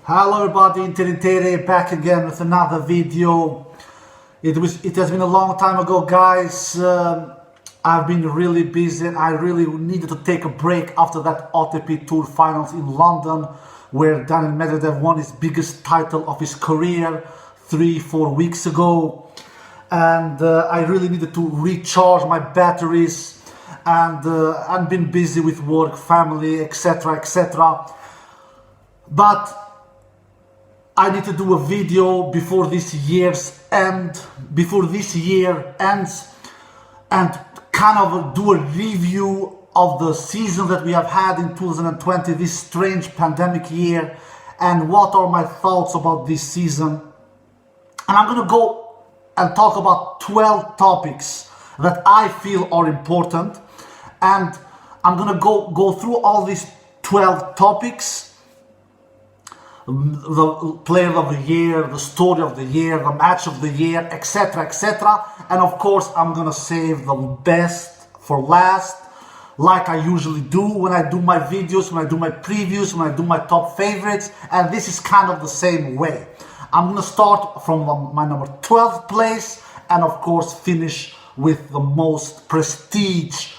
Hello everybody, Interi back again with another video. It has been a long time ago, guys. I've been really busy. I really needed to take a break after that ATP Tour finals in London, where Daniil Medvedev won his biggest title of his career 3-4 weeks ago. And I really needed to recharge my batteries, and I've been busy with work, family, etc, etc. But I need to do a video before this year ends, and kind of do a review of the season that we have had in 2020, this strange pandemic year, and what are my thoughts about this season. And I'm gonna go and talk about 12 topics that I feel are important, and I'm gonna go through all these 12 topics: the player of the year, the story of the year, the match of the year, etc, etc. And of course I'm gonna save the best for last, like I usually do when I do my videos, when I do my previews, when I do my top favorites. And this is kind of the same way. I'm gonna start from my number 12th place, and of course finish with the most prestige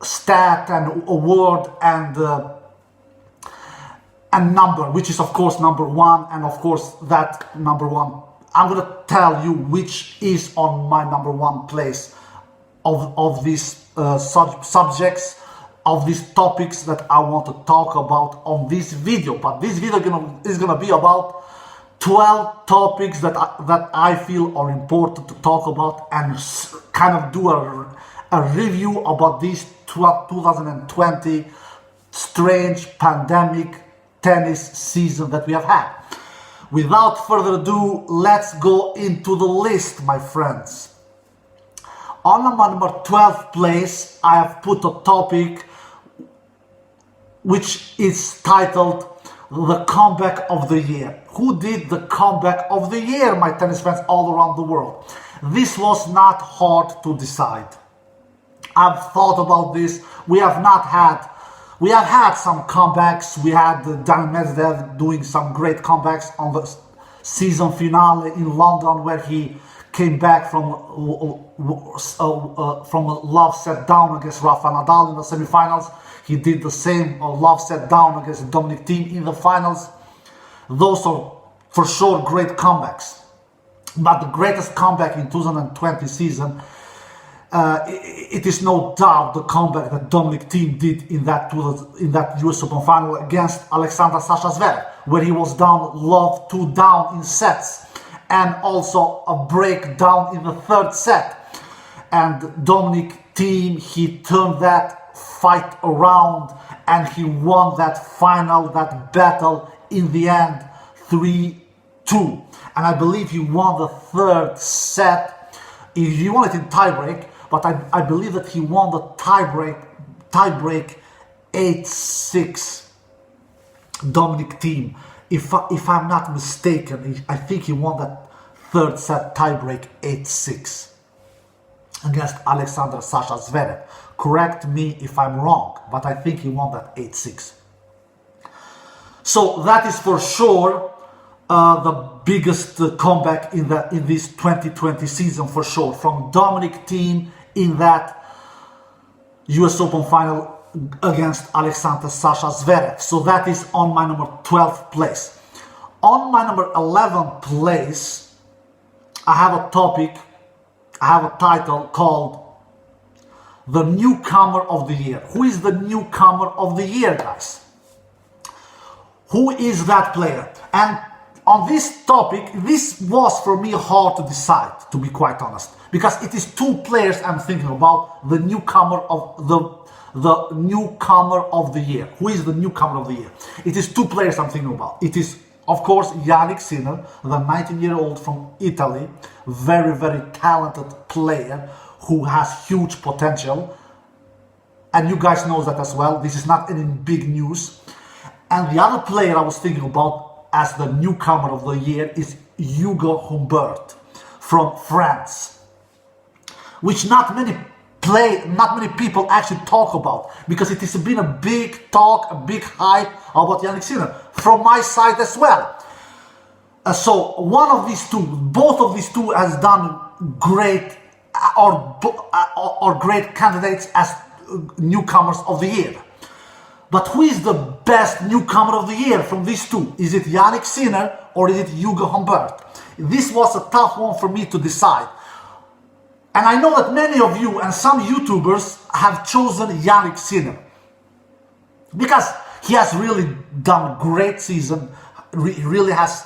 stat and award and number, which is of course number one. And of course that number one, I'm gonna tell you which is on my number one place of these subjects, of these topics that I want to talk about on this video. But this video is gonna be about 12 topics that I feel are important to talk about, and kind of do a review about this 2020 strange pandemic tennis season that we have had. Without further ado, let's go into the list, my friends. On my number 12th place, I have put a topic which is titled the comeback of the year. Who did the comeback of the year, my tennis fans all around the world? This was not hard to decide. I've thought about this. We have had some comebacks. We had Daniil Medvedev doing some great comebacks on the season finale in London, where he came back from a love set down against Rafael Nadal in the semifinals. He did the same love set down against Dominic Thiem in the finals. Those are for sure great comebacks. But the greatest comeback in 2020 season, it is no doubt the comeback that Dominic Thiem did in that US Open final against Alexander Sasha Zverev, where he was down love 2 down in sets, and also a breakdown in the third set. And Dominic Thiem, he turned that fight around, and he won that final, that battle in the end 3-2. And I believe he won the third set. He won it in tiebreak, but I believe that he won the tiebreak 8-6. Dominic Thiem, if I'm not mistaken, I think he won that third set tiebreak 8-6 against Alexander Sasha Zverev. Correct me if I'm wrong, but I think he won that 8-6. So that is for sure the biggest comeback in this 2020 season, for sure, from Dominic Thiem in that US Open final against Alexander Sasha Zverev. So that is on my number 12th place. On my number 11th place, I have a title called the Newcomer of the Year. Who is the Newcomer of the Year, guys? Who is that player? And on this topic, this was for me hard to decide, to be quite honest, because it is two players I'm thinking about. The newcomer of the newcomer of the year. Who is the newcomer of the year? It is two players I'm thinking about. It is, of course, Jannik Sinner, the 19-year-old from Italy, very, very talented player who has huge potential, and you guys know that as well. This is not any big news. And the other player I was thinking about as the newcomer of the year is Hugo Bert from France, which not many not many people actually talk about, because it has been a big talk, a big hype about Jannik Sinner from my side as well. So one of these two, both of these two has done great or great candidates as newcomers of the year. But who is the best newcomer of the year from these two? Is it Jannik Sinner or is it Hugo Bert? This was a tough one for me to decide. And I know that many of you and some YouTubers have chosen Jannik Sinner because he has really done a great season. He really has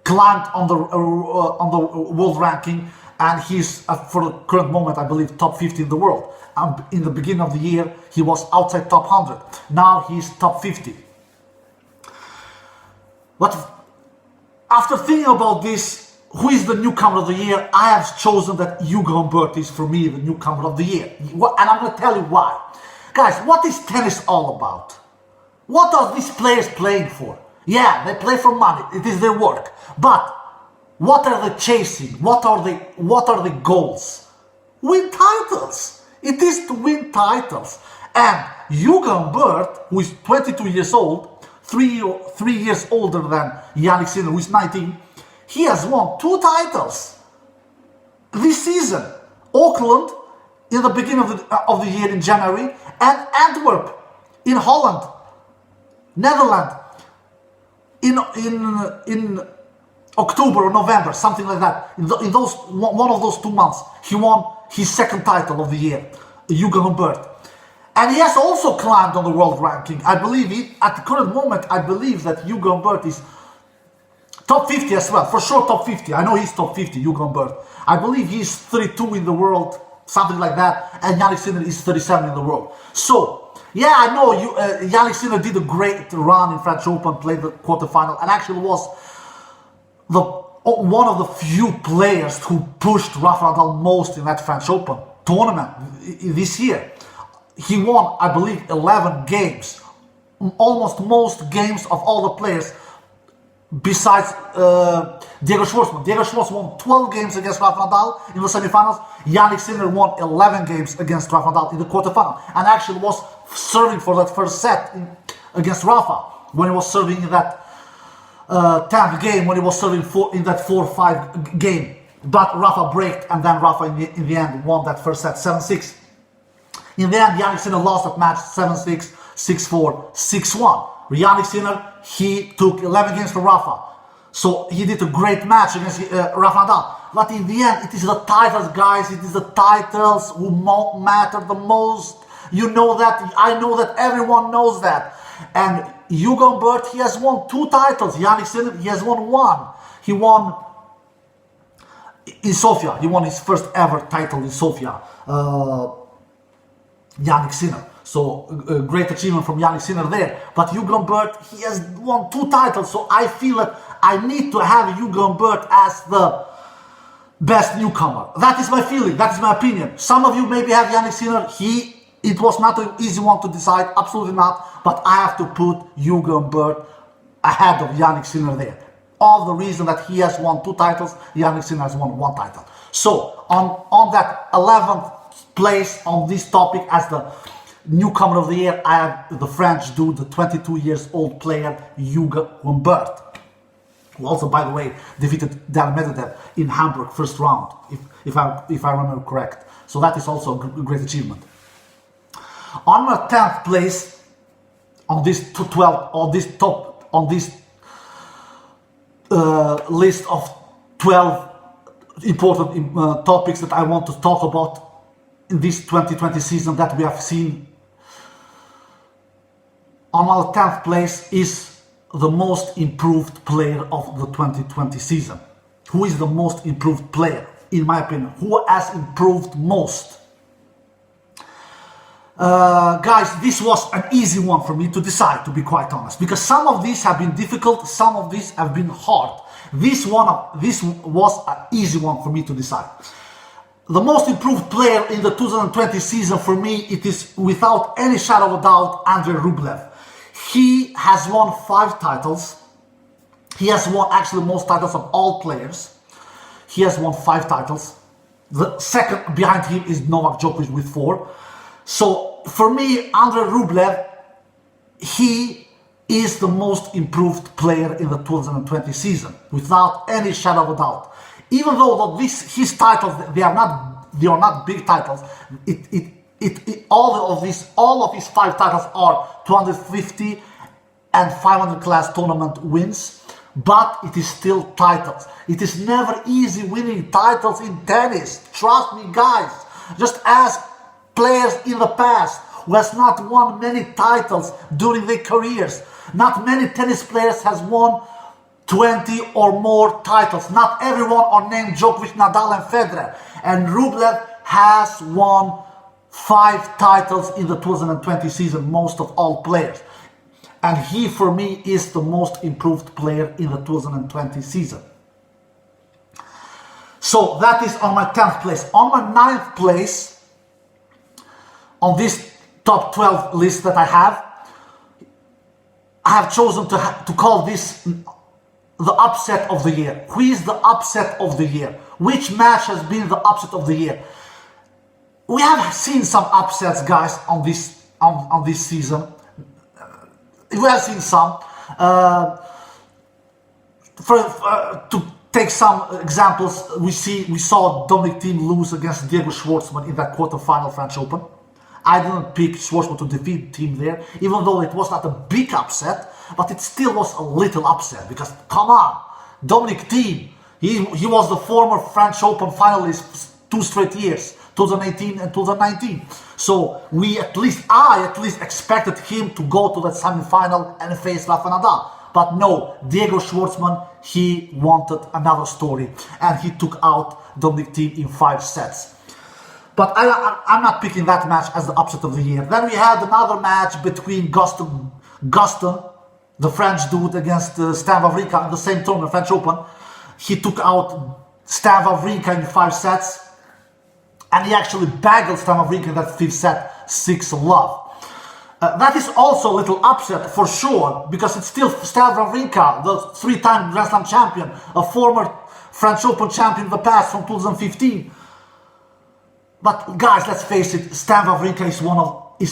climbed on the world ranking, and he's for the current moment, I believe, top 50 in the world. In the beginning of the year, he was outside top 100. Now he's top 50. But after thinking about this, who is the newcomer of the year? I have chosen that Hugo Bert is, for me, the newcomer of the year. And I'm going to tell you why. Guys, what is tennis all about? What are these players playing for? Yeah, they play for money. It is their work. But what are they chasing? What are the goals? Win titles. It is to win titles. And Hugo Bert, who is 22 years old, three years older than Jannik Sinner, who is 19, he has won 2 titles this season. Auckland in the beginning of the year in January, and Antwerp in Holland, Netherlands in October or November, something like that. In those one of those 2 months, he won his 2nd title of the year, Hugo Bert. And he has also climbed on the world ranking. I believe at the current moment, I believe that Hugo Bert is top 50 as well, for sure top 50. I know he's top 50, Hugo Bert. I believe he's 32 in the world, something like that, and Jannik Sinner is 37 in the world. So, yeah, I know Jannik Sinner did a great run in French Open, played the quarterfinal, and actually was one of the few players who pushed Rafael Nadal most in that French Open tournament this year. He won, I believe, 11 games, almost most games of all the players, besides Diego Schwartzman. Diego Schwartzman won 12 games against Rafa Nadal in the semifinals. Jannik Sinner won 11 games against Rafa Nadal in the quarterfinal, and actually was serving for that first set against Rafa, when he was serving in that 10th game, when he was serving in that 4-5 game. But Rafa braked, and then Rafa in the end won that first set 7-6. In the end, Jannik Sinner lost that match 7-6, 6-4, 6-1. Jannik Sinner, he took 11 games from Rafa. So he did a great match against Rafa Nadal. But in the end, it is the titles, guys. It is the titles who matter the most. You know that. I know that. Everyone knows that. And Hugo Bert, he has won 2 titles. Jannik Sinner, he has won 1. He won in Sofia. He won his first ever title in Sofia. Jannik Sinner. So a great achievement from Jannik Sinner there. But Hugo Bert, he has won 2 titles. So I feel that I need to have Hugo Bert as the best newcomer. That is my feeling. That is my opinion. Some of you maybe have Jannik Sinner. It was not an easy one to decide. Absolutely not. But I have to put Hugo Bert ahead of Jannik Sinner there. All the reason that he has won 2 titles, Jannik Sinner has won 1 title. So on that 11th place on this topic as the newcomer of the year, I have the French dude, the 22 years old player, Hugo Bert, who also, by the way, defeated Dan Medvedev in Hamburg first round, if I remember correct. So that is also a great achievement. On my 10th place on this list of 12 important topics that I want to talk about in this 2020 season that we have seen. On our 10th place is the most improved player of the 2020 season. Who is the most improved player, in my opinion? Who has improved most? Guys, this was an easy one for me to decide, to be quite honest, because some of these have been difficult, some of these have been hard. This was an easy one for me to decide. The most improved player in the 2020 season for me, it is without any shadow of a doubt, Andrei Rublev. He has won 5 titles. He has won actually most titles of all players. He has won 5 titles. The second behind him is Novak Djokovic with 4. So for me, Andrei Rublev, he is the most improved player in the 2020 season, without any shadow of a doubt. Even though his titles, they are not big titles. All of his 5 titles are 250 and 500 class tournament wins, but it is still titles. It is never easy winning titles in tennis. Trust me, guys. Just ask players in the past who has not won many titles during their careers. Not many tennis players has won 20 or more titles. Not everyone are named Djokovic, Nadal and Federer. And Rublev has won 5 titles in the 2020 season, most of all players. And he, for me, is the most improved player in the 2020 season. So that is on my 10th place. On my 9th place, on this top 12 list that I have chosen to call this the upset of the year. Who is the upset of the year? Which match has been the upset of the year? We have seen some upsets, guys, on this season. We have seen some. To take some examples, we saw Dominic Thiem lose against Diego Schwartzman in that quarterfinal French Open. I didn't pick Schwartzman to defeat Thiem there, even though it was not a big upset, but it still was a little upset, because come on, Dominic Thiem, he was the former French Open finalist 2 straight years, 2018 and 2019. So I at least expected him to go to that semi-final and face Rafael Nadal. But no, Diego Schwartzman, he wanted another story, and he took out Dominic Thiem in 5 sets. But I'm not picking that match as the upset of the year. Then we had another match between Gustin, the French dude, against Stan Wawrinka in the same tournament, French Open. He took out Stan Wawrinka in 5 sets, and he actually baggled Stan Wawrinka in that 5th set, 6-love. That is also a little upset for sure, because it's still Stan Wawrinka, the 3-time Grand Slam champion, a former French Open champion in the past from 2015. But guys, let's face it, Stan Wawrinka is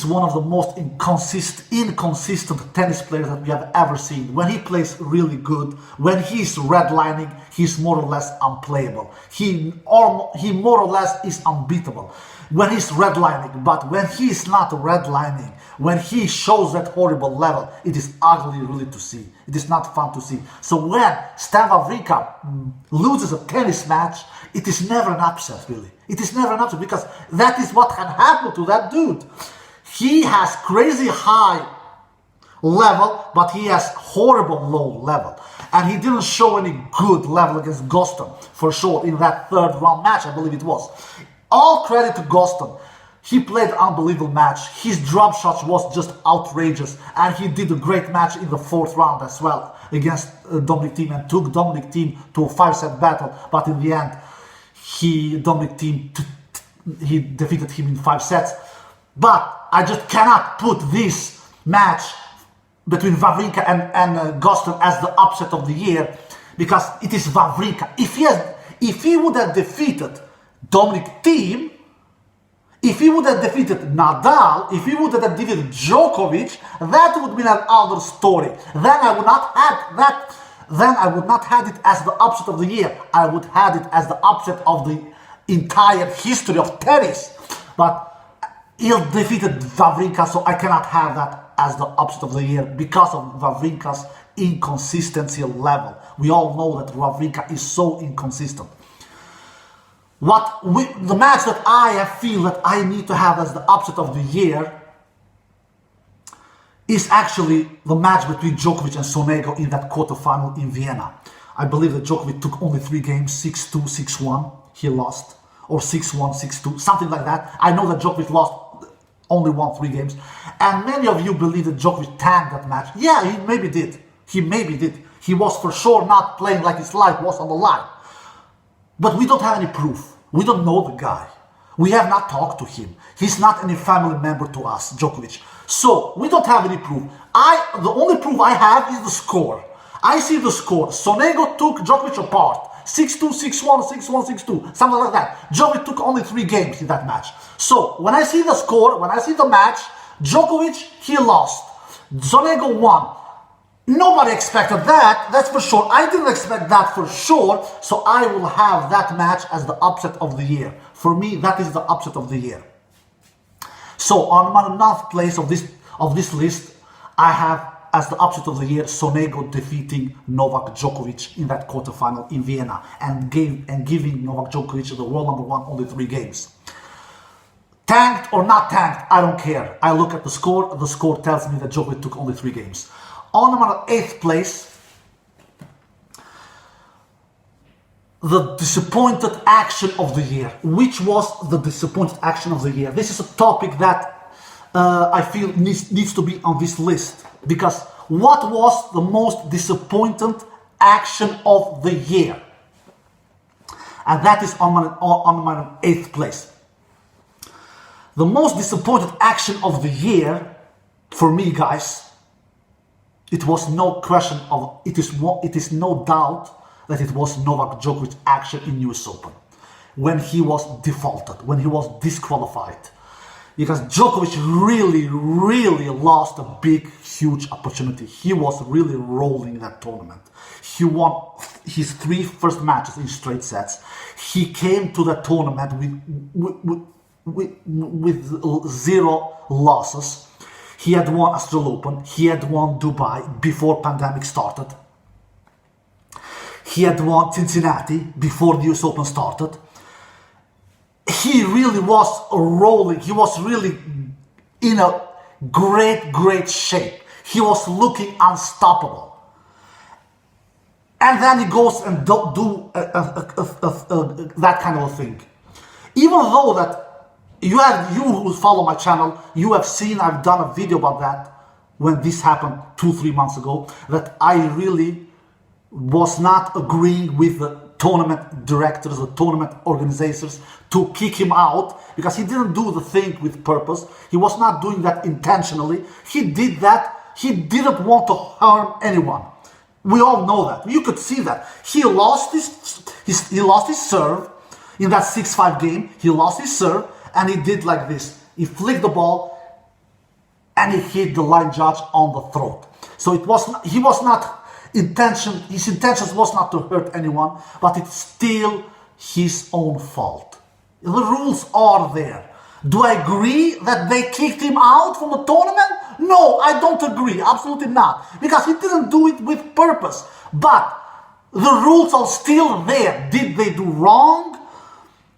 one of the most inconsistent tennis players that we have ever seen. When he plays really good, when he's redlining, he's more or less unplayable. He more or less is unbeatable when he's redlining. But when he's not redlining, when he shows that horrible level, it is ugly really to see. It is not fun to see. So when Stan Wawrinka loses a tennis match, it is never an upset, really. It is never an upset, because that is what had happened to that dude. He has crazy high level, but he has horrible low level. And he didn't show any good level against Gustin, for sure, in that 3rd round match, I believe it was. All credit to Gustin. He played an unbelievable match. His drop shots was just outrageous. And he did a great match in the 4th round as well against Dominic Thiem, and took Dominic Thiem to a 5-set battle. But in the end, Dominic Thiem he defeated him in 5 sets. But I just cannot put this match between Wawrinka and Gustin as the upset of the year, because it is Wawrinka. If he would have defeated Dominic Thiem, if he would have defeated Nadal, if he would have defeated Djokovic, that would be another story. Then I would not have that. Then I would not have it as the upset of the year. I would have it as the upset of the entire history of tennis. But he defeated Wawrinka, so I cannot have that as the upset of the year because of Wawrinka's inconsistency level. We all know that Wawrinka is so inconsistent. The match that I feel that I need to have as the upset of the year is actually the match between Djokovic and Sonego in that quarterfinal in Vienna. I believe that Djokovic took only 3 games, 6-2, 6-1, he lost, or 6-1, 6-2, something like that. I know that Djokovic only won 3 games, and many of you believe that Djokovic tanked that match. Yeah, he maybe did. He was for sure not playing like his life was on the line. But we don't have any proof. We don't know the guy. We have not talked to him. He's not any family member to us, Djokovic. So, we don't have any proof. The only proof I have is the score. I see the score. Sonego took Djokovic apart. 6-2, 6-1, 6-1, 6-2, something like that. Djokovic took only 3 games in that match. So when I see the score, when I see the match, Djokovic, he lost. Sonego won. Nobody expected that, that's for sure. I didn't expect that for sure, so I will have that match as the upset of the year. For me, that is the upset of the year. So on my 9th place of this list, I have as the upset of the year Sonego defeating Novak Djokovic in that quarterfinal in Vienna and giving Novak Djokovic the world number 1 only 3 games. Tanked or not tanked, I don't care. I look at the score tells me that Djokovic took only 3 games. On my 8th place, the disappointed action of the year. Which was the disappointed action of the year? This is a topic that I feel needs to be on this list. Because what was the most disappointed action of the year? And that is on my 8th place. The most disappointed action of the year, for me, guys, it was no question of, it is no doubt that it was Novak Djokovic action in US Open. When he was defaulted, when he was disqualified. Because Djokovic really lost a big, huge opportunity. He was really rolling that tournament. He won his 3 first matches in straight sets. He came to the tournament with 0 losses. He had won Australian Open. He had won Dubai before pandemic started. He had won Cincinnati before the US Open started. He really was rolling. He was really in a great shape. He was looking unstoppable. And then he goes and do that kind of a thing. Even though that you who follow my channel, you have seen I've done a video about that when this happened 2-3 months ago, that I really was not agreeing with the tournament directors, the tournament organizers to kick him out because he didn't do the thing with purpose. He was not doing that intentionally. He did that. He didn't want to harm anyone. We all know that. You could see that. He lost his serve in that 6-5 game. He lost his serve and he did like this. He flicked the ball and he hit the line judge on the throat. So his intentions was not to hurt anyone, but it's still his own fault. The rules are there. Do I agree that they kicked him out from the tournament? No, I don't agree. Absolutely not. Because he didn't do it with purpose. But the rules are still there. Did they do wrong?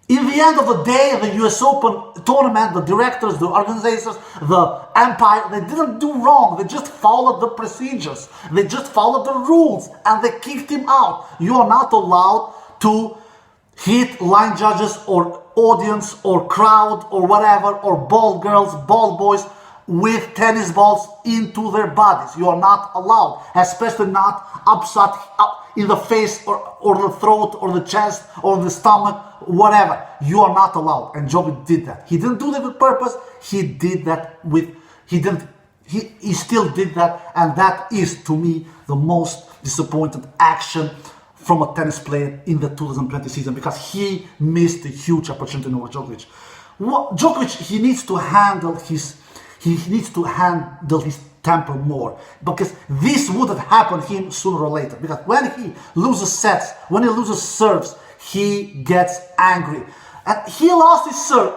In the end of the day, the US Open tournament, the directors, the organizers, the empire, they didn't do wrong. They just followed the procedures. They just followed the rules and they kicked him out. You are not allowed to hit line judges or audience or crowd or whatever, or ball girls, ball boys with tennis balls into their bodies. You are not allowed, especially not upside in the face or the throat or the chest or the stomach, whatever. You are not allowed. And Djokovic did that. He didn't do that with purpose. He did that he still did that, and that is to me the most disappointed action from a tennis player in the 2020 season, because he missed a huge opportunity over Djokovic. Djokovic, he needs to handle his temper more, because this would have happened to him sooner or later. Because when he loses sets, when he loses serves, he gets angry. And he lost his serve.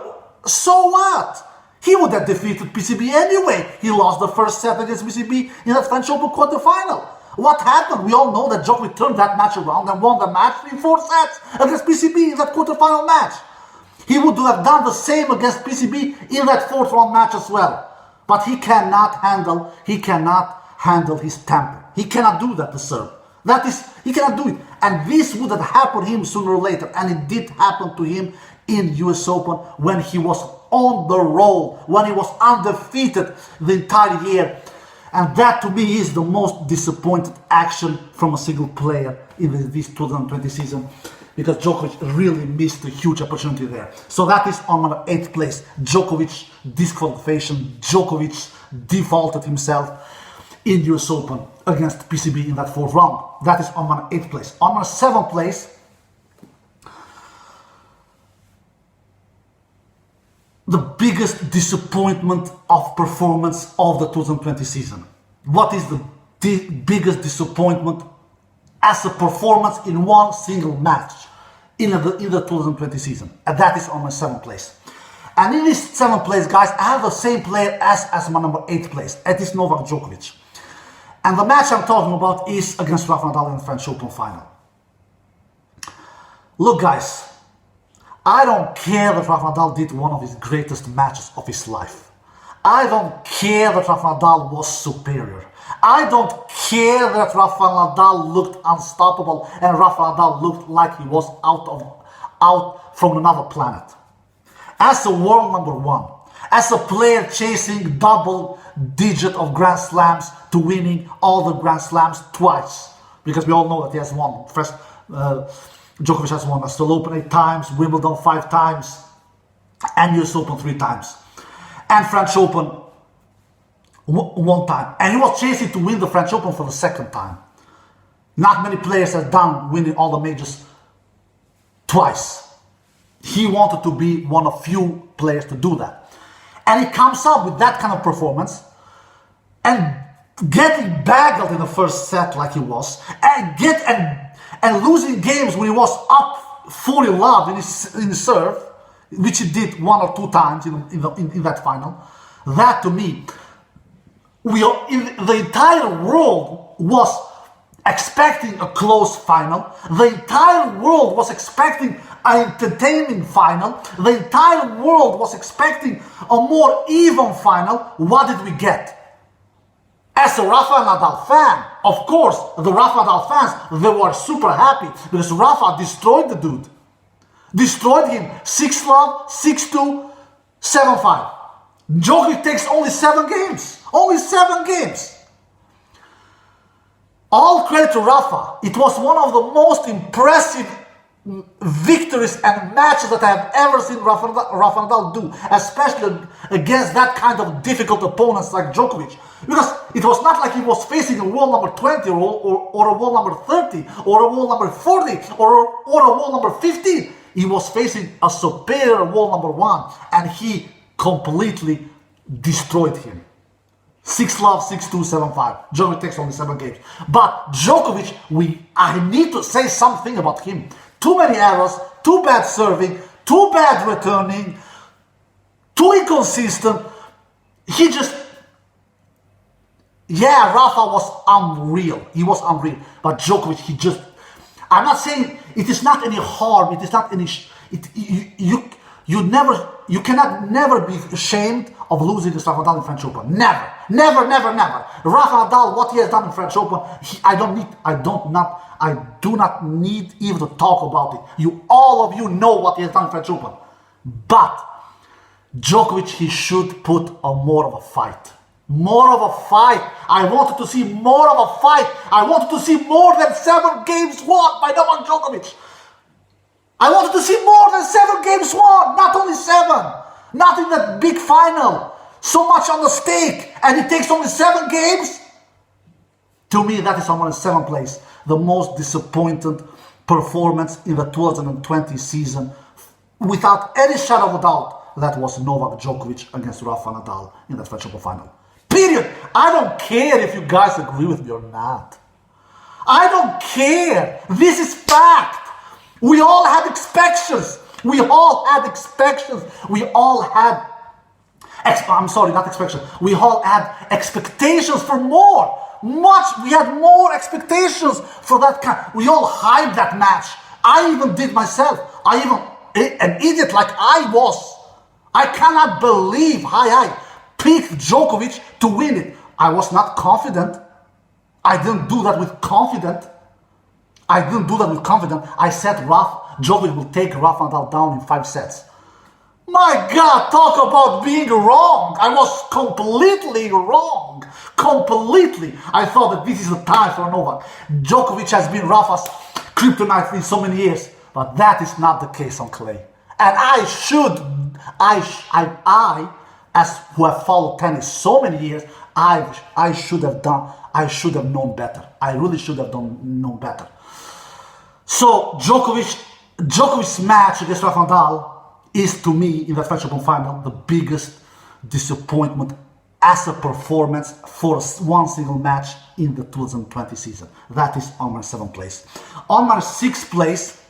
So what? He would have defeated PCB anyway. He lost the first set against PCB in that French Open quarterfinal. What happened? We all know that Djokovic turned that match around and won the match in 4 sets against PCB in that quarterfinal match. He would have done the same against PCB in that 4th round match as well. But he cannot handle his temper. He cannot do that to serve. He cannot do it. And this would have happened to him sooner or later. And it did happen to him in US Open when he was on the roll, when he was undefeated the entire year. And that to me is the most disappointed action from a single player in this 2020 season, because Djokovic really missed a huge opportunity there. So that is on my 8th place. Djokovic disqualification. Djokovic defaulted himself in US Open against PCB in that 4th round. That is on my 8th place. On my 7th place, the biggest disappointment of performance of the 2020 season? What is the biggest disappointment as a performance in one single match in the 2020 season? And that is on my 7th place. And in this 7th place, guys, I have the same player as my number 8th place. It is Novak Djokovic. And the match I'm talking about is against Rafael Nadal in the French Open final. Look, guys, I don't care that Rafael Nadal did one of his greatest matches of his life. I don't care that Rafael Nadal was superior. I don't care that Rafael Nadal looked unstoppable and Rafael Nadal looked like he was out from another planet. As a world number 1, as a player chasing double digit of Grand Slams to winning all the Grand Slams twice, because we all know that he has won. First, Djokovic has won Australian Open 8 times, Wimbledon 5 times, and US Open 3 times, and French Open 1 time. And he was chasing to win the French Open for the 2nd time. Not many players have done winning all the majors twice. He wanted to be one of few players to do that. And he comes up with that kind of performance and getting baggled in the first set like he was, and losing games when he was up 40 love in his serve, which he did 1 or 2 times in that final. That to me, the entire world was expecting a close final. The entire world was expecting an entertaining final. The entire world was expecting a more even final. What did we get? As a Rafael Nadal fan, of course, the Rafael Nadal fans, they were super happy because Rafa destroyed the dude. Destroyed him 6-love, 6-2, 7-5. Djokovic takes only 7 games. Only 7 games. All credit to Rafa. It was one of the most impressive victories and matches that I have ever seen Rafa Nadal do, especially against that kind of difficult opponents like Djokovic. Because it was not like he was facing a world number 20 or a world number 30 or a world number 40 or a world number 50. He was facing a superior world number 1 and he completely destroyed him. 6-love, 6-2, 7-5. Djokovic takes only 7 games. But Djokovic, I need to say something about him. Too many errors, too bad serving, too bad returning, too inconsistent. Rafa was unreal. He was unreal. But Djokovic, I'm not saying it is not any harm. It is not any. You cannot never be ashamed of losing against Rafa Nadal in French Open. Never. Rafa Nadal, what he has done in French Open, I do not need even to talk about it. All of you know what he has done in French Open. But Djokovic, he should put more of a fight. More of a fight. I wanted to see more of a fight. I wanted to see more than 7 games won by Novak Djokovic. I wanted to see more than 7 games won, not only 7. Not in that big final. So much on the stake, and it takes only 7 games. To me, that is on my 7th place. The most disappointing performance in the 2020 season, without any shadow of a doubt, that was Novak Djokovic against Rafa Nadal in the French Open final. Period. I don't care if you guys agree with me or not. I don't care. This is fact. We all had expectations. We all had expectations. We all had expectations for more. We had more expectations for that kind. We all hyped that match. I even did myself. An idiot like I was. I cannot believe I picked Djokovic to win it. I was not confident. I didn't do that with confidence. I said Djokovic will take Rafa Nadal down in 5 sets. My God, talk about being wrong. I was completely wrong. Completely. I thought that this is the time for Novak. Djokovic has been Rafa's kryptonite in so many years. But that is not the case on clay. And as who have followed tennis so many years, I should have known better. I really should have known better. So Djokovic's match against Rafa Nadal, is to me in the French Open final the biggest disappointment as a performance for one single match in the 2020 season. That is on my 7th place. On my 6th place,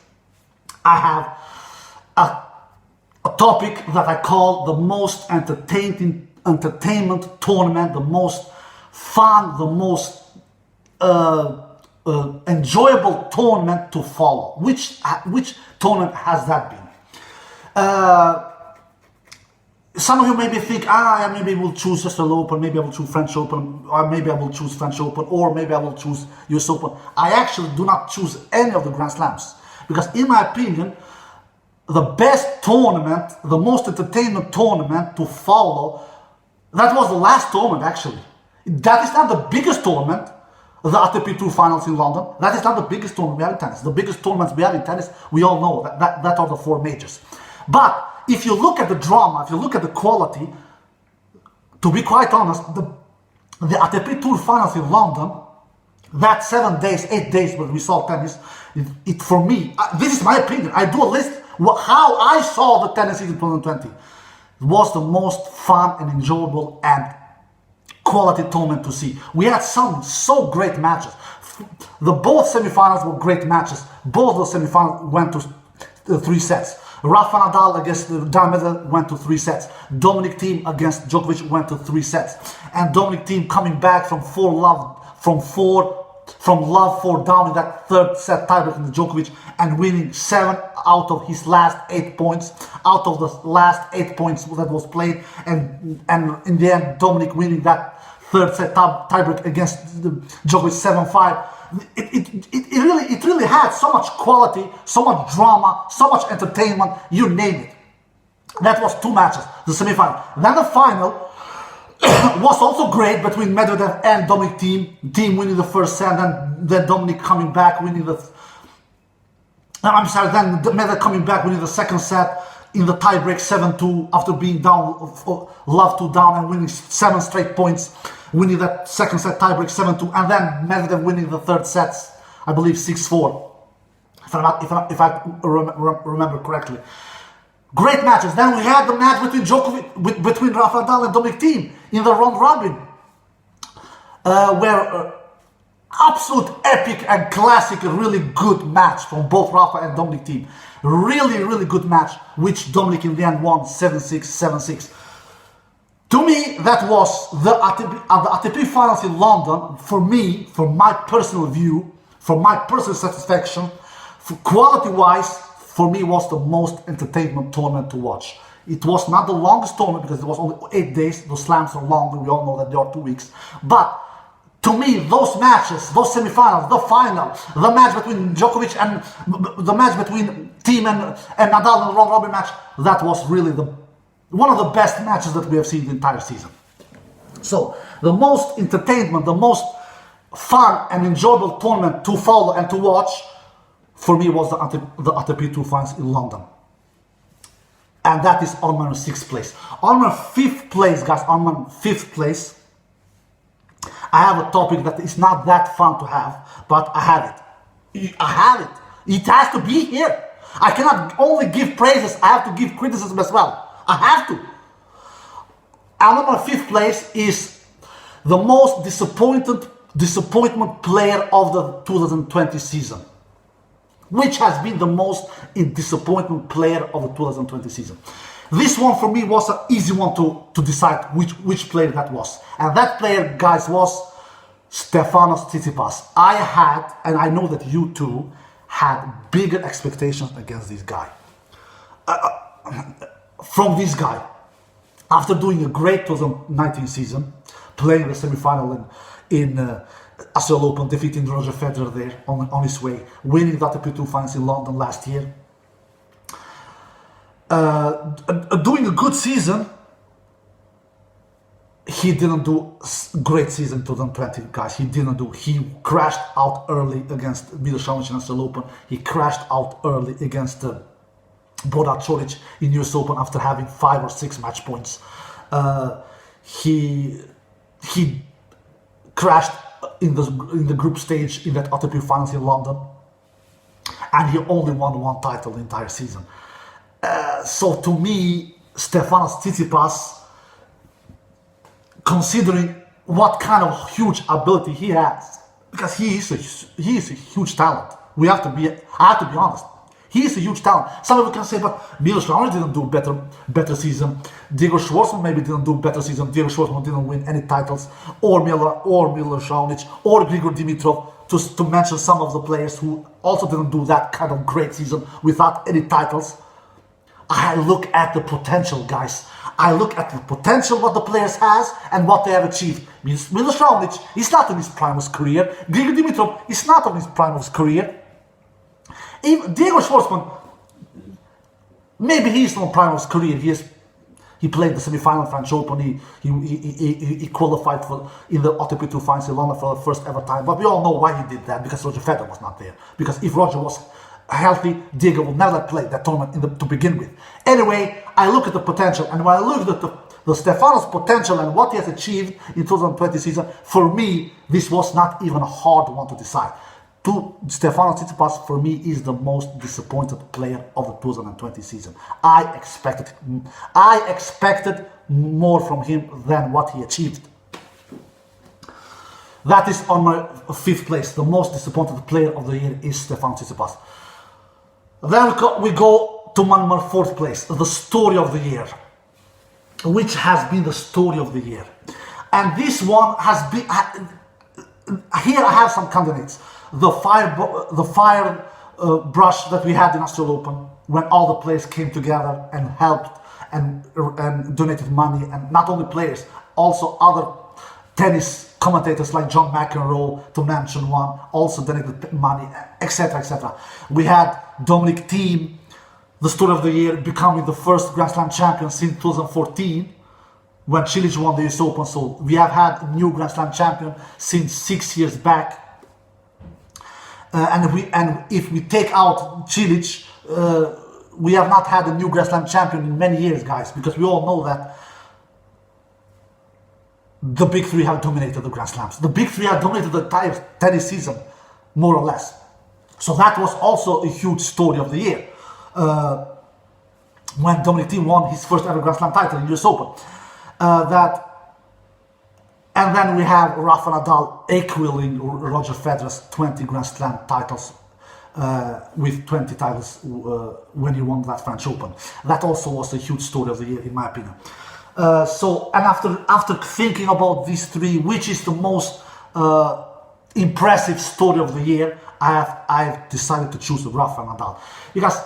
I have a topic that I call the most entertainment tournament, the most fun, the most enjoyable tournament to follow. Which tournament has that been? Some of you maybe think, maybe I will choose Australian Open, maybe I will choose French Open, or maybe I will choose French Open, or maybe I will choose US Open. I actually do not choose any of the Grand Slams, because in my opinion, the best tournament, the most entertainment tournament to follow, that was the last tournament actually. That is not the biggest tournament, the ATP Tour Finals in London. That is not the biggest tournament we have in tennis. The biggest tournaments we have in tennis, we all know that are the 4 majors. But if you look at the drama, if you look at the quality, to be quite honest, the ATP Tour Finals in London, that 7 days, 8 days when we saw tennis, it for me, this is my opinion, I do a list, how I saw the tennis in 2020. It was the most fun and enjoyable and quality tournament to see. We had some so great matches. Both semifinals were great matches. Both the semifinals went to 3 sets. Rafa Nadal against Medvedev went to 3 sets. Dominic Thiem against Djokovic went to 3 sets. And Dominic Thiem coming back from love 4 down in that 3rd set tiebreak in the Djokovic and winning 7 out of his last 8 points, out of the last 8 points that was played, and in the end Dominic winning that 3rd set tiebreak against Djokovic 7-5. It really had so much quality, so much drama, so much entertainment, you name it. That was 2 matches, the semi-final. Then the final was also great between Medvedev and Dominic Thiem. Thiem winning the 1st set, and then Dominic coming back winning then Medvedev coming back winning the 2nd set in the tiebreak 7-2 after being down, love 2 down and winning 7 straight points, winning that 2nd set tiebreak 7-2, and then Medvedev winning the 3rd sets, I believe 6-4, if I remember correctly. Great matches. Then we had the match between Rafael Nadal and Dominic Thiem in the round robin, where absolute epic and classic, really good match from both Rafa and Dominic Thiem. Really good match, which Dominic in the end won 7-6, 7-6. To me, that was the ATP Finals in London. For me, from my personal view, from my personal satisfaction, quality-wise, for me was the most entertainment tournament to watch. It was not the longest tournament because it was only 8 days. Those slams are longer. We all know that they are 2 weeks. But to me, those matches, those semifinals, the final, the match between Djokovic and the match between Thiem and Nadal in the round robin match, that was really one of the best matches that we have seen the entire season. So the most entertainment, the most fun and enjoyable tournament to follow and to watch for me was the ATP Tour Finals in London. And that is on my 6th place. On my 5th place, guys, on my 5th place, I have a topic that is not that fun to have, but I have it. I have it. It has to be here. I cannot only give praises, I have to give criticism as well. I have to. And on my 5th place is the most disappointment player of the 2020 season. Which has been the most disappointment player of the 2020 season. This one for me was an easy one to decide which player that was. And that player, guys, was Stefanos Tsitsipas. I had, and I know that you too, had bigger expectations against this guy. From this guy. After doing a great 2019 season, playing the semi-final in Australian Open, defeating Roger Federer there on his way, winning the ATP Tour Finals in London last year. Doing a good season, he didn't do great season in 2020, guys. He didn't do. He crashed out early against Milošević in Australian Open. He crashed out early against Boda Čorić in US Open after having 5 or 6 match points. He crashed in the group stage in that ATP Finals in London, and he only won 1 title the entire season. So to me, Stefanos Tsitsipas, considering what kind of huge ability he has, because he is a huge talent. I have to be honest. He is a huge talent. Some people can say, but Milos Raonic didn't do better season. Diego Schwartzman maybe didn't do better season. Diego Schwartzman didn't win any titles, or Milos Raonic, or Grigor Dimitrov, to mention some of the players who also didn't do that kind of great season without any titles. I look at the potential, guys. I look at the potential what the players has and what they have achieved. Milos Raonic is not in his prime of his career. Grigor Dimitrov is not in his prime of his career. Even Diego Schwartzman, maybe he's not prime of his career. He played the semi-final French Open. He qualified in the ATP 2 finals in London for the first ever time. But we all know why he did that, because Roger Federer was not there. Because if Roger was healthy, Diego would never have played that tournament to begin with. Anyway, I look at the potential, and when I look at the Stefanos potential and what he has achieved in 2020 season, for me, this was not even a hard one to decide. Stefanos Tsitsipas, for me, is the most disappointed player of the 2020 season. I expected more from him than what he achieved. That is on my 5th place. The most disappointed player of the year is Stefanos Tsitsipas. Then we go to my number 4th place, the story of the year, which has been the story of the year. And this one has been, here I have some candidates. The fire brush that we had in Australian Open, when all the players came together and helped and donated money, and not only players, also other tennis commentators like John McEnroe, to mention one, also donated money, etc., etc. We had Dominic Thiem, the story of the year, becoming the first Grand Slam champion since 2014, when Cilic won the US Open. So we have had a new Grand Slam champion since 6 years back. And if we take out Cilic, we have not had a new Grand Slam champion in many years, guys, because we all know that the Big Three have dominated the Grand Slams. The Big Three have dominated the entire tennis season, more or less. So that was also a huge story of the year, when Dominic Thiem won his first ever Grand Slam title in US Open. And then we have Rafa Nadal equaling Roger Federer's 20 Grand Slam titles, with 20 titles when he won that French Open. That also was a huge story of the year, in my opinion. After thinking about these three, which is the most impressive story of the year, I've decided to choose Rafa Nadal, because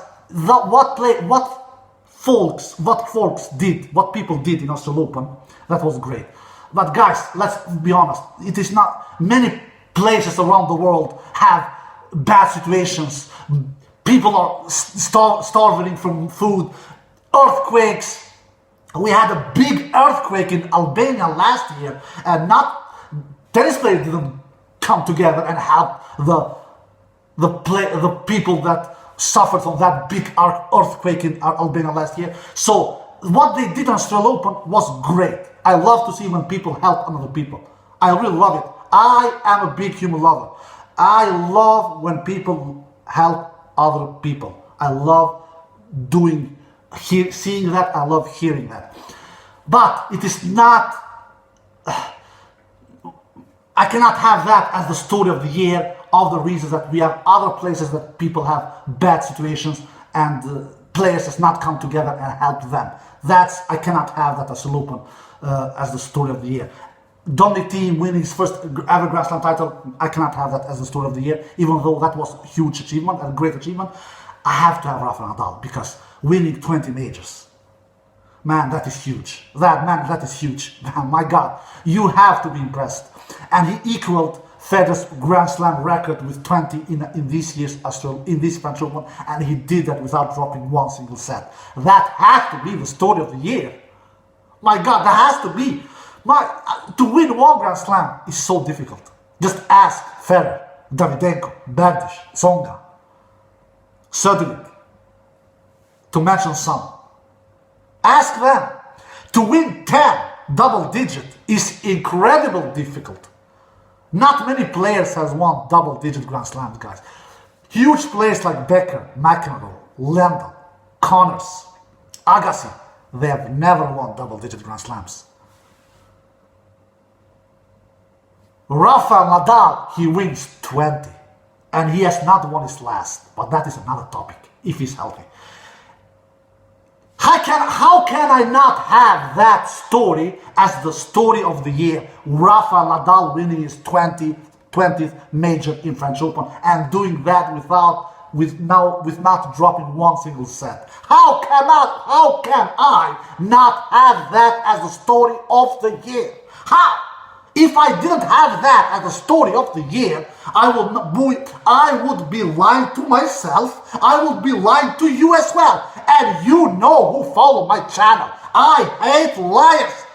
what people did in Australian Open, that was great. But guys, let's be honest, it is not many places around the world have bad situations. People are starving from food, earthquakes. We had a big earthquake in Albania last year, and tennis players didn't come together and help the people that suffered from that big earthquake in Albania last year. So what they did on Australian Open was great. I love to see when people help other people. I really love it. I am a big human lover. I love when people help other people. I love seeing that. I love hearing that. But it is not, I cannot have that as the story of the year, of the reasons that we have other places that people have bad situations and players has not come together and helped them. I cannot have that as a Open as the story of the year. Dominic Thiem winning his first ever Grand Slam title, I cannot have that as the story of the year, even though that was a huge achievement and a great achievement. I have to have Rafael Nadal, because winning 20 majors, man, that is huge. That is huge. Man, my God, you have to be impressed. And he equaled Federer's Grand Slam record with 20 in this French Open, and he did that without dropping one single set. That has to be the story of the year. My God, that has to be. To win one Grand Slam is so difficult. Just ask Federer, Davydenko, Berdych, Tsonga, Söderling, to mention some. Ask them. To win 10 double digit is incredibly difficult. Not many players has won double-digit Grand Slams, guys. Huge players like Becker, McEnroe, Lendl, Connors, Agassi, they have never won double-digit Grand Slams. Rafael Nadal, he wins 20. And he has not won his last. But that is another topic, if he's healthy. How can I not have that story as the story of the year? Rafael Nadal winning his 20th major in French Open and doing that with not dropping one single set. How can I not have that as the story of the year? How? If I didn't have that as the story of the year, I would be lying to myself. I would be lying to you as well. And you know who follow my channel. I hate liars.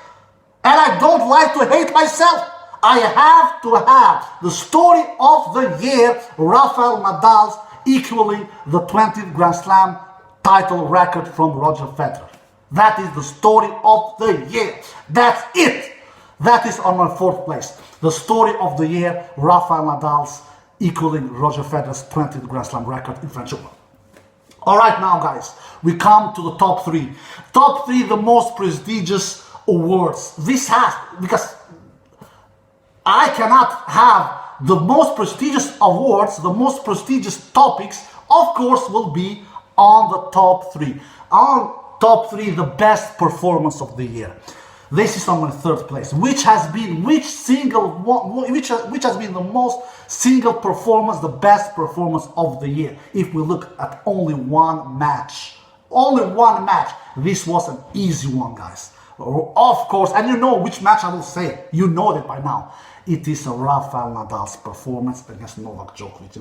And I don't like to hate myself. I have to have the story of the year, Rafael Nadal's equaling the 20th Grand Slam title record from Roger Federer. That is the story of the year. That's it. That is on my 4th place. The story of the year, Rafael Nadal's equaling Roger Federer's 20th Grand Slam record in French Open. Alright now guys, we come to the top 3. Top 3, the most prestigious awards. Because I cannot have the most prestigious awards, the most prestigious topics, of course, will be on the top 3. On top 3, the best performance of the year. This is on my 3rd place. Which has been the most single performance, the best performance of the year? If we look at only one match. Only one match. This was an easy one, guys. Of course, and you know which match I will say. You know that by now. It is Rafael Nadal's performance against Novak Djokovic.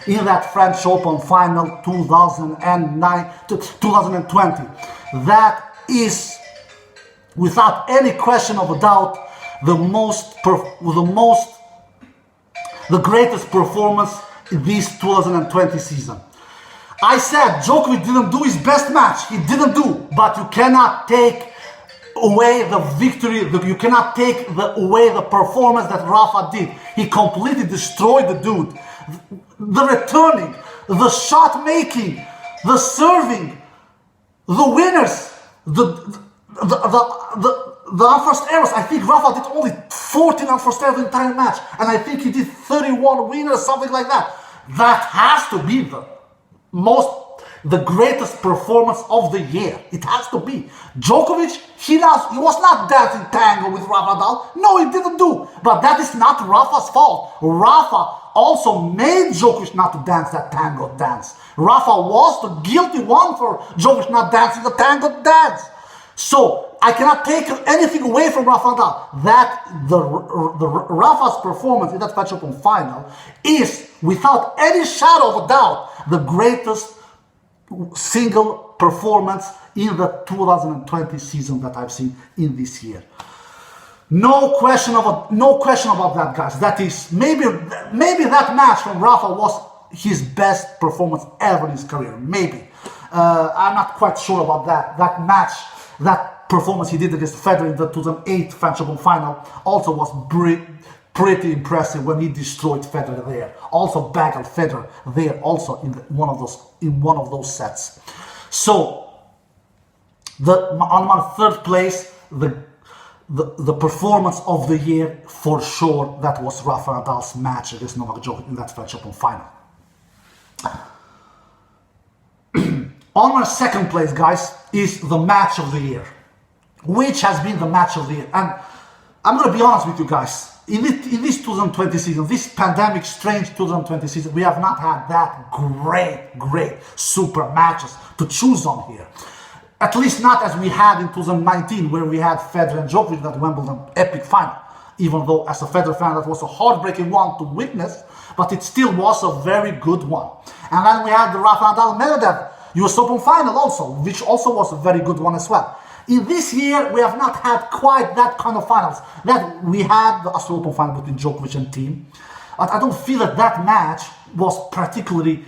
In that French Open final 2020. That is, without any question of a doubt, the greatest performance in this 2020 season. I said Djokovic didn't do his best match. He didn't do, but you cannot take away the victory. You cannot take away the performance that Rafa did. He completely destroyed the dude. The returning, the shot making, the serving, the winners, the unforced errors. I think Rafa did only 14 unforced errors the entire match, and I think he did 31 winners, something like that. That has to be the greatest performance of the year. It has to be. Djokovic, he was not dancing tango with Rafa Nadal. No, he didn't do. But that is not Rafa's fault. Rafa also made Djokovic not to dance that tango dance. Rafa was the guilty one for Djokovic not dancing the tango dance. So I cannot take anything away from Rafa Nadal. The Rafa's performance in that French Open final is, without any shadow of a doubt, the greatest single performance in the 2020 season that I've seen in this year. No question about that, guys. That is maybe that match from Rafa was his best performance ever in his career. Maybe. I'm not quite sure about that. That match, that performance he did against Federer in the 2008 French Open final also was pretty impressive when he destroyed Federer there. Also baggled Federer there also in one of those sets. So on my 3rd place, the performance of the year for sure, that was Rafael Nadal's match against Novak Djokovic in that French Open final. On my 2nd place, guys, is the match of the year. Which has been the match of the year? And I'm going to be honest with you guys. In this 2020 season, this pandemic strange 2020 season, we have not had that great super matches to choose on here. At least not as we had in 2019, where we had Federer and Djokovic, that Wimbledon epic final. Even though as a Federer fan, that was a heartbreaking one to witness, but it still was a very good one. And then we had the Rafa Nadal Medvedev US Open final also, which also was a very good one as well. In this year, we have not had quite that kind of finals. That we had the Australian Open final between Djokovic and team. But I don't feel that match was particularly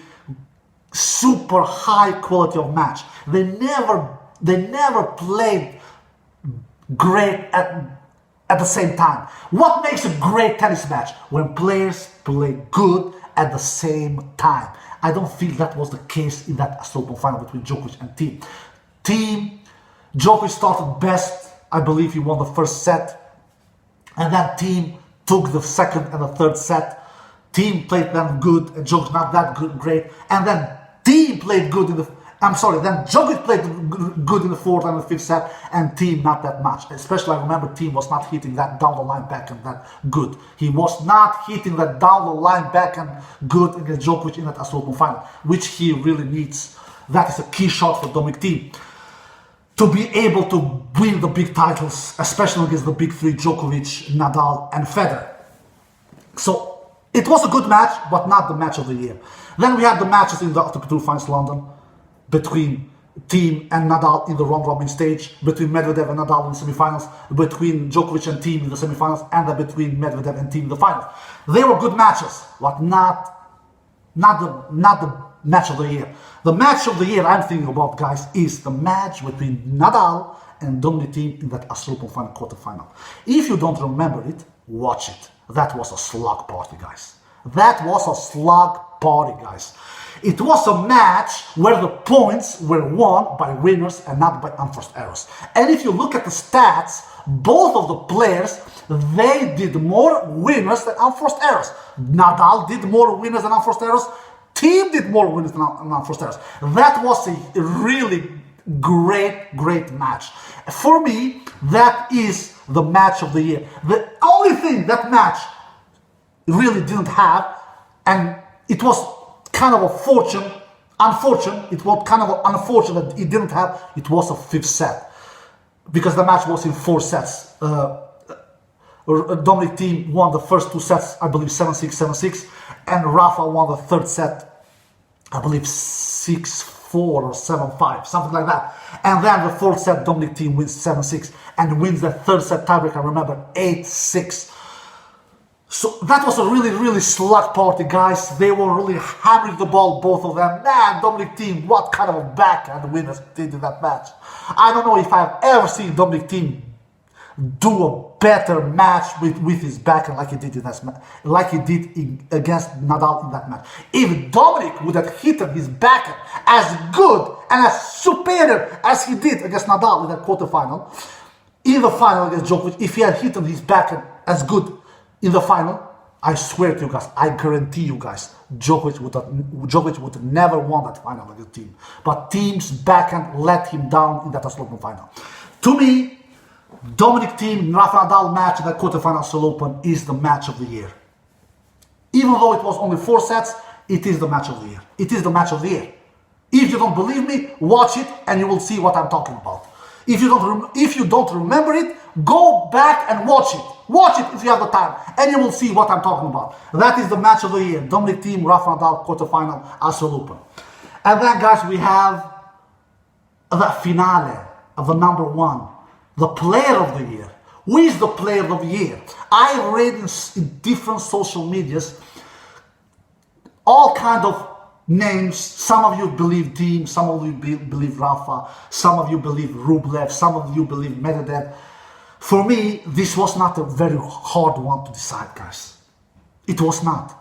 super high quality of match. They never played great at the same time. What makes a great tennis match? When players play good at the same time. I don't feel that was the case in that Australian Open final between Djokovic and team. Team Djokovic started best. I believe he won the first set. And then Team took the second and the third set. Team played them good, and Djokovic not that great. And then Team played good in the... then Djokovic played good in the fourth and the fifth set, and Team not that much. Especially, I remember Team was not hitting that down the line backhand that good. He was not hitting that down the line backhand good against Djokovic in that US Open final, which he really needs. That is a key shot for Dominic Thiem to be able to win the big titles, especially against the big three, Djokovic, Nadal, and Federer. So it was a good match, but not the match of the year. Then we had the matches in the ATP Tour Finals London, between Thiem and Nadal in the round-robin stage, between Medvedev and Nadal in the semifinals, between Djokovic and Thiem in the semifinals, and then between Medvedev and Thiem in the finals. They were good matches, but not the match of the year. The match of the year I'm thinking about, guys, is the match between Nadal and Dominic Thiem in that US Open final quarterfinal. If you don't remember it, watch it. That was a slug party, guys. That was a slug party, guys. It was a match where the points were won by winners and not by unforced errors. And if you look at the stats, both of the players, they did more winners than unforced errors. Nadal did more winners than unforced errors. Thiem did more winners than unforced errors. That was a really great match. For me, that is the match of the year. The only thing that match really didn't have, and it was kind of unfortunate that it didn't have, it was a fifth set. Because the match was in 4 sets. Dominic Thiem won the first 2 sets, I believe 7-6, 7-6, and Rafa won the third set, I believe 6-4 or 7-5, something like that. And then the fourth set, Dominic Thiem wins 7-6 and wins the third set tiebreak, I remember 8-6. So that was a really slug party, guys. They were really hammering the ball, both of them. Man, Dominic Thiem, what kind of a backhand winners did in that match. I don't know if I've ever seen Dominic Thiem do a better match with his backhand like he did in that match, like he did against Nadal in that match. If Dominic would have hit his backhand as good and as superior as he did against Nadal in that quarterfinal, in the final against Djokovic, if he had hit his backhand as good in the final, I swear to you guys, I guarantee you guys, Djokovic would have never won that final against Thiem. But Thiem's backhand let him down in that US Open final. To me, Dominic Thiem and Rafael Nadal match in that quarterfinal US Open is the match of the year. Even though it was only 4 sets, it is the match of the year. It is the match of the year. If you don't believe me, watch it and you will see what I'm talking about. If you don't remember it, go back and watch it. Watch it if you have the time, and you will see what I'm talking about. That is the match of the year. Dominic Thiem, Rafa Nadal, quarterfinal, US Open. And then, guys, we have the finale of the number 1, the player of the year. Who is the player of the year? I read in different social medias all kind of names. Some of you believe Thiem, some of you believe Rafa, some of you believe Rublev, some of you believe Medvedev. For me, this was not a very hard one to decide, guys. It was not.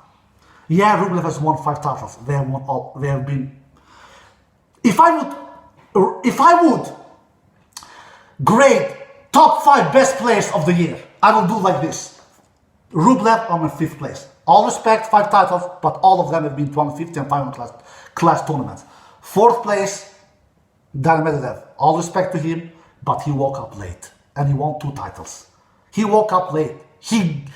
Yeah, Rublev has won 5 titles. They have won all. They have been. If I would grade top 5 best players of the year, I will do like this. Rublev on my 5th place. All respect, 5 titles, but all of them have been 250 and 500 class tournaments. 4th place, Daniil Medvedev. All respect to him, but he woke up late. And he won 2 titles. He woke up late. He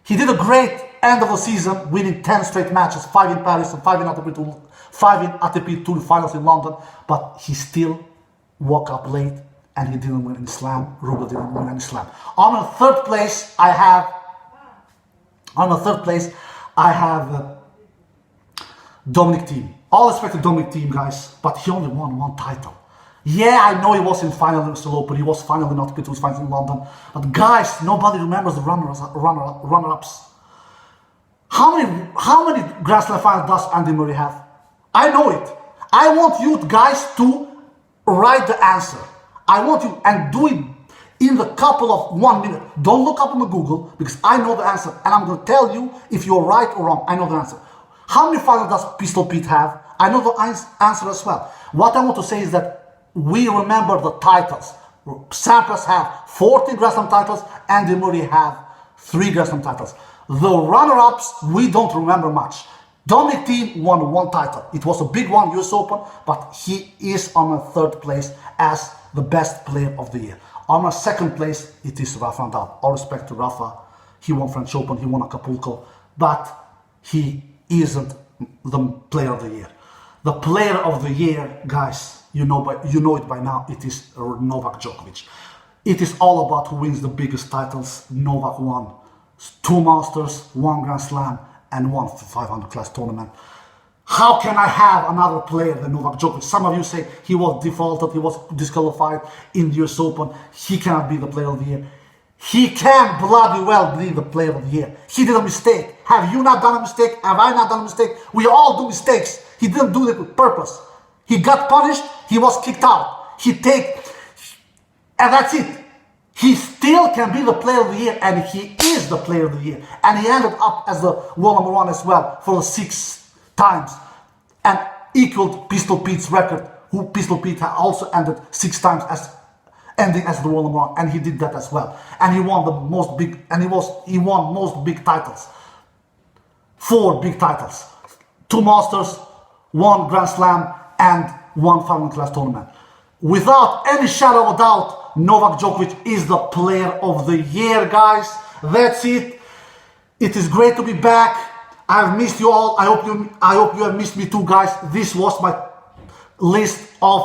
did a great end of the season, winning 10 straight matches, 5 in Paris and 5 in ATP Tour Finals in London. But he still woke up late, and he didn't win any slam. Rubler didn't win any slam. On the 3rd place, I have Dominic Thiem. All respect to Dominic Thiem, guys, but he only won 1 title. Yeah, I know he was in final in the Open, he was final in ATP Tour Finals in London, but guys, nobody remembers the runner-ups. How many Grand Slam finals does Andy Murray have? I know it. I want you guys to write the answer. I want you, and do it in the couple of 1 minute. Don't look up on the Google, because I know the answer, and I'm going to tell you if you're right or wrong. I know the answer. How many finals does Pistol Pete have? I know the answer as well. What I want to say is that we remember the titles, Sampras have 14 Grand Slam titles, Andy Murray have 3 Grand Slam titles. The runner-ups, we don't remember much. Dominic Thiem won 1 title. It was a big one, US Open, but he is on a 3rd place as the best player of the year. On a 2nd place, it is Rafa Nadal. All respect to Rafa. He won French Open, he won Acapulco, but he isn't the player of the year. The player of the year, guys, you know it by now, it is Novak Djokovic. It is all about who wins the biggest titles. Novak won 2 Masters, 1 Grand Slam, and 1 500 class tournament. How can I have another player than Novak Djokovic? Some of you say he was defaulted, he was disqualified in the US Open. He cannot be the player of the year. He can bloody well be the player of the year. He did a mistake. Have you not done a mistake? Have I not done a mistake? We all do mistakes. He didn't do it with purpose. He got punished, he was kicked out. And that's it. He still can be the player of the year, and he is the player of the year. And he ended up as the world number 1 as well for 6 times. And equaled Pistol Pete's record, who Pistol Pete had also ended 6 times as ending as the world number 1, and he did that as well. And he won the most big, and he won most big titles. 4 big titles. 2 Masters, 1 Grand Slam, and 1 500 class tournament. Without any shadow of a doubt, Novak Djokovic is the player of the year, guys. That's it. It is great to be back. I've missed you all. I hope you have missed me too, guys. This was my list of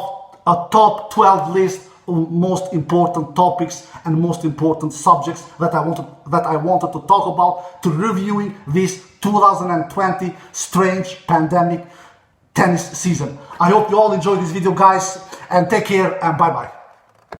a top 12 list of most important topics and most important subjects that I wanted to talk about, to reviewing this 2020 strange pandemic tennis season. I hope you all enjoyed this video, guys, and take care and bye bye.